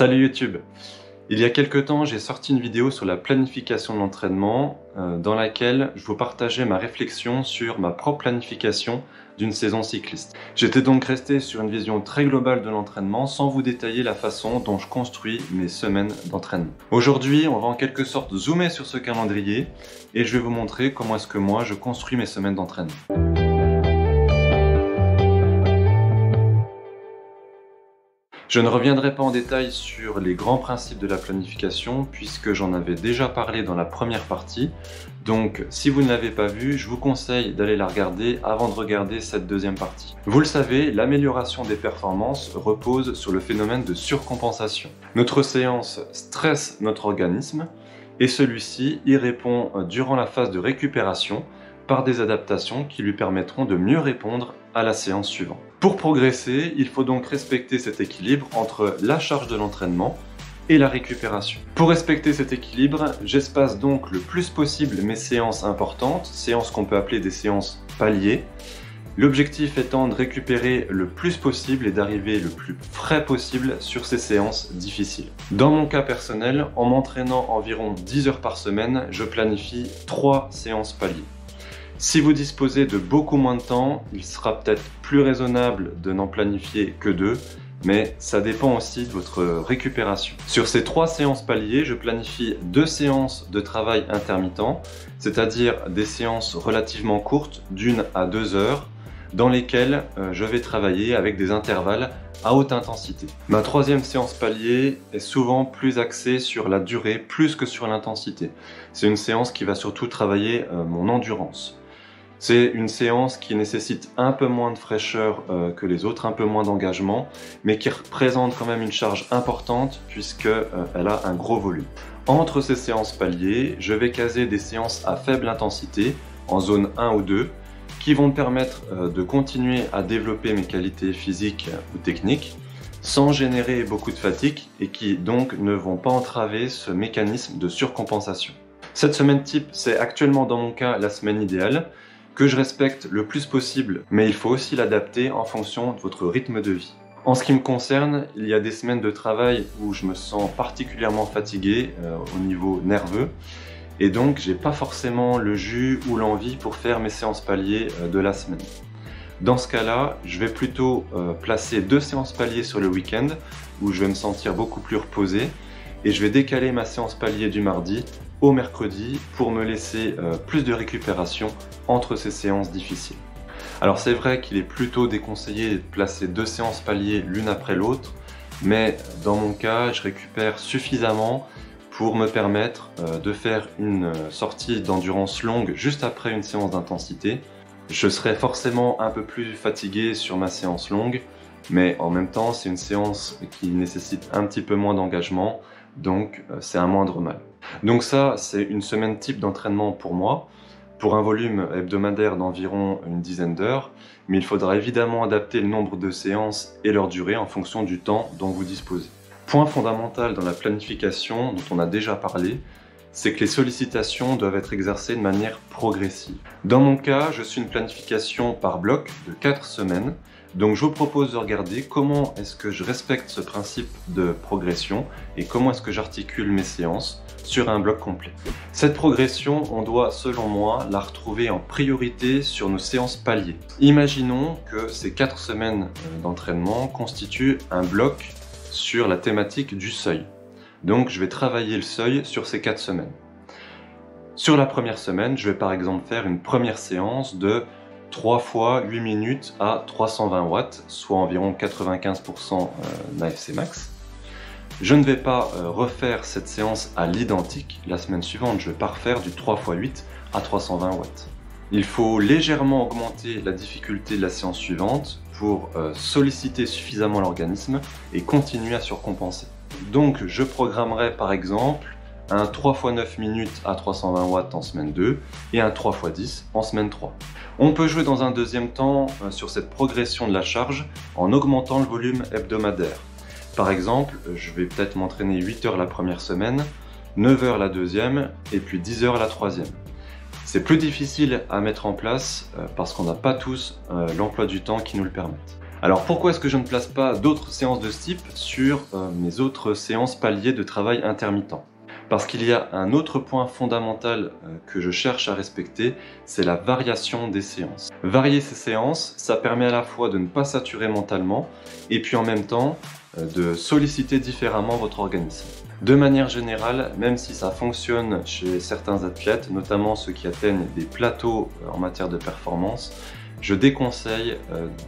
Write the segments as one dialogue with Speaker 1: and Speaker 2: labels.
Speaker 1: Salut YouTube! Il y a quelques temps, j'ai sorti une vidéo sur la planification de l'entraînement dans laquelle je vous partageais ma réflexion sur ma propre planification d'une saison cycliste. J'étais donc resté sur une vision très globale de l'entraînement sans vous détailler la façon dont je construis mes semaines d'entraînement. Aujourd'hui, on va en quelque sorte zoomer sur ce calendrier et je vais vous montrer comment est-ce que moi je construis mes semaines d'entraînement. Je ne reviendrai pas en détail sur les grands principes de la planification puisque j'en avais déjà parlé dans la première partie. Donc si vous ne l'avez pas vue, je vous conseille d'aller la regarder avant de regarder cette deuxième partie. Vous le savez, l'amélioration des performances repose sur le phénomène de surcompensation. Notre séance stresse notre organisme et celui-ci y répond durant la phase de récupération par des adaptations qui lui permettront de mieux répondre à la séance suivante. Pour progresser, il faut donc respecter cet équilibre entre la charge de l'entraînement et la récupération. Pour respecter cet équilibre, j'espace donc le plus possible mes séances importantes, séances qu'on peut appeler des séances paliers. L'objectif étant de récupérer le plus possible et d'arriver le plus frais possible sur ces séances difficiles. Dans mon cas personnel, en m'entraînant environ 10 heures par semaine, je planifie 3 séances paliers. Si vous disposez de beaucoup moins de temps, il sera peut-être plus raisonnable de n'en planifier que 2, mais ça dépend aussi de votre récupération. Sur ces 3 séances paliers, je planifie 2 séances de travail intermittent, c'est-à-dire des séances relativement courtes, d'1 à 2 heures, dans lesquelles je vais travailler avec des intervalles à haute intensité. Ma 3e séance palier est souvent plus axée sur la durée plus que sur l'intensité. C'est une séance qui va surtout travailler mon endurance. C'est une séance qui nécessite un peu moins de fraîcheur que les autres, un peu moins d'engagement, mais qui représente quand même une charge importante puisqu'elle a un gros volume. Entre ces séances paliers, je vais caser des séances à faible intensité, en zone 1 ou 2, qui vont me permettre de continuer à développer mes qualités physiques ou techniques, sans générer beaucoup de fatigue et qui donc ne vont pas entraver ce mécanisme de surcompensation. Cette semaine type, c'est actuellement dans mon cas la semaine idéale, que je respecte le plus possible, mais il faut aussi l'adapter en fonction de votre rythme de vie. En ce qui me concerne, il y a des semaines de travail où je me sens particulièrement fatigué au niveau nerveux, et donc j'ai pas forcément le jus ou l'envie pour faire mes séances paliers de la semaine. Dans ce cas-là, je vais plutôt placer 2 séances paliers sur le week-end, où je vais me sentir beaucoup plus reposé, et je vais décaler ma séance palier du mardi au mercredi pour me laisser plus de récupération entre ces séances difficiles. Alors c'est vrai qu'il est plutôt déconseillé de placer 2 séances paliers l'une après l'autre, mais dans mon cas, je récupère suffisamment pour me permettre de faire une sortie d'endurance longue juste après une séance d'intensité. Je serai forcément un peu plus fatigué sur ma séance longue, mais en même temps, c'est une séance qui nécessite un petit peu moins d'engagement, donc c'est un moindre mal. Donc ça, c'est une semaine type d'entraînement pour moi, pour un volume hebdomadaire d'environ une dizaine d'heures, mais il faudra évidemment adapter le nombre de séances et leur durée en fonction du temps dont vous disposez. Point fondamental dans la planification dont on a déjà parlé, c'est que les sollicitations doivent être exercées de manière progressive. Dans mon cas, je suis une planification par bloc de 4 semaines, donc je vous propose de regarder comment est-ce que je respecte ce principe de progression et comment est-ce que j'articule mes séances sur un bloc complet. Cette progression, on doit, selon moi, la retrouver en priorité sur nos séances paliers. Imaginons que ces 4 semaines d'entraînement constituent un bloc sur la thématique du seuil. Donc je vais travailler le seuil sur ces 4 semaines. Sur la première semaine, je vais par exemple faire une première séance de 3 fois 8 minutes à 320 watts, soit environ 95% d'AFC max. Je ne vais pas refaire cette séance à l'identique la semaine suivante, je vais pas refaire du 3 x 8 à 320 watts. Il faut légèrement augmenter la difficulté de la séance suivante pour solliciter suffisamment l'organisme et continuer à surcompenser. Donc je programmerai par exemple un 3 x 9 minutes à 320 watts en semaine 2 et un 3 x 10 en semaine 3. On peut jouer dans un deuxième temps sur cette progression de la charge en augmentant le volume hebdomadaire. Par exemple, je vais peut-être m'entraîner 8 heures la première semaine, 9 heures la deuxième et puis 10 heures la troisième. C'est plus difficile à mettre en place parce qu'on n'a pas tous l'emploi du temps qui nous le permette. Alors pourquoi est-ce que je ne place pas d'autres séances de ce type sur mes autres séances paliers de travail intermittent? Parce qu'il y a un autre point fondamental que je cherche à respecter, c'est la variation des séances. Varier ces séances, ça permet à la fois de ne pas saturer mentalement et puis en même temps de solliciter différemment votre organisme. De manière générale, même si ça fonctionne chez certains athlètes, notamment ceux qui atteignent des plateaux en matière de performance, je déconseille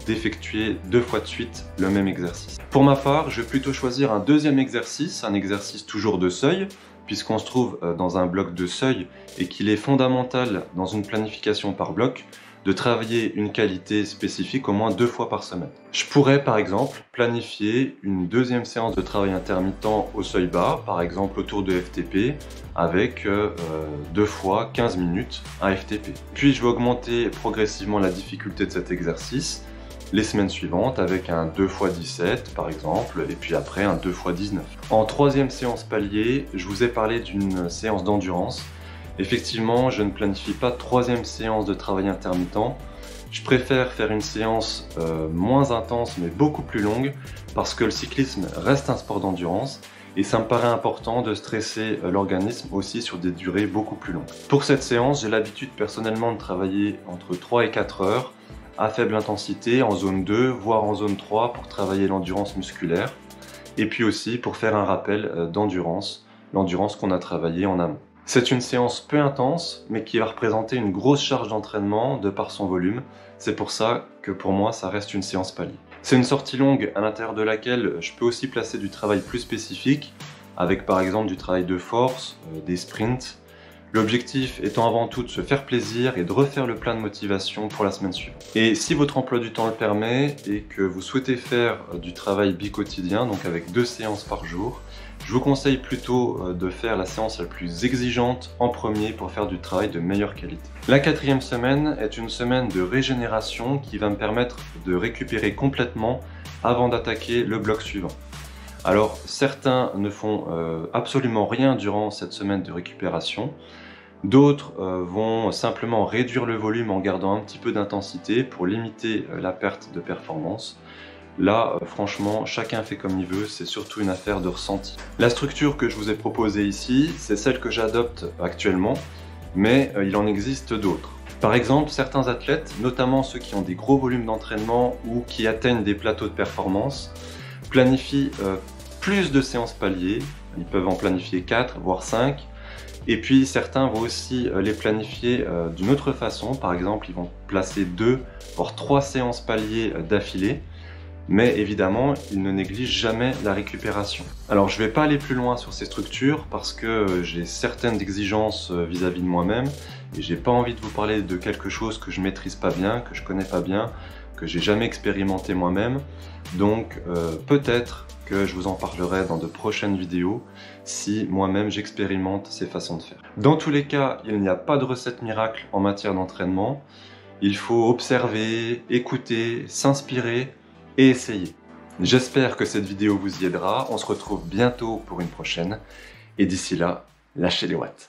Speaker 1: d'effectuer 2 fois de suite le même exercice. Pour ma part, je vais plutôt choisir un deuxième exercice, un exercice toujours de seuil, puisqu'on se trouve dans un bloc de seuil et qu'il est fondamental dans une planification par bloc de travailler une qualité spécifique au moins 2 fois par semaine. Je pourrais par exemple planifier une deuxième séance de travail intermittent au seuil bas, par exemple autour de FTP, avec 2 fois 15 minutes à FTP. Puis je vais augmenter progressivement la difficulté de cet exercice les semaines suivantes avec un 2 x 17 par exemple, et puis après un 2 x 19. En troisième séance palier, je vous ai parlé d'une séance d'endurance. Effectivement, je ne planifie pas troisième séance de travail intermittent. Je préfère faire une séance moins intense mais beaucoup plus longue parce que le cyclisme reste un sport d'endurance et ça me paraît important de stresser l'organisme aussi sur des durées beaucoup plus longues. Pour cette séance, j'ai l'habitude personnellement de travailler entre 3 et 4 heures à faible intensité en zone 2 voire en zone 3 pour travailler l'endurance musculaire et puis aussi pour faire un rappel d'endurance, l'endurance qu'on a travaillé en amont. C'est une séance peu intense, mais qui va représenter une grosse charge d'entraînement de par son volume. C'est pour ça que pour moi, ça reste une séance palier. C'est une sortie longue à l'intérieur de laquelle je peux aussi placer du travail plus spécifique, avec par exemple du travail de force, des sprints. L'objectif étant avant tout de se faire plaisir et de refaire le plein de motivation pour la semaine suivante. Et si votre emploi du temps le permet et que vous souhaitez faire du travail bi-quotidien, donc avec 2 séances par jour, je vous conseille plutôt de faire la séance la plus exigeante en premier pour faire du travail de meilleure qualité. La 4e semaine est une semaine de régénération qui va me permettre de récupérer complètement avant d'attaquer le bloc suivant. Alors certains ne font absolument rien durant cette semaine de récupération, d'autres vont simplement réduire le volume en gardant un petit peu d'intensité pour limiter la perte de performance. Là, franchement, chacun fait comme il veut, c'est surtout une affaire de ressenti. La structure que je vous ai proposée ici, c'est celle que j'adopte actuellement, mais il en existe d'autres. Par exemple, certains athlètes, notamment ceux qui ont des gros volumes d'entraînement ou qui atteignent des plateaux de performance, planifient plus de séances paliers, ils peuvent en planifier 4 voire 5, et puis certains vont aussi les planifier d'une autre façon, par exemple ils vont placer 2 voire 3 séances paliers d'affilée, mais évidemment ils ne négligent jamais la récupération. Alors je ne vais pas aller plus loin sur ces structures parce que j'ai certaines exigences vis-à-vis de moi-même et j'ai pas envie de vous parler de quelque chose que je maîtrise pas bien, que je connais pas bien, que j'ai jamais expérimenté moi-même, donc peut-être que je vous en parlerai dans de prochaines vidéos si moi-même j'expérimente ces façons de faire. Dans tous les cas, il n'y a pas de recette miracle en matière d'entraînement, il faut observer, écouter, s'inspirer et essayer. J'espère que cette vidéo vous y aidera, on se retrouve bientôt pour une prochaine, et d'ici là, lâchez les watts.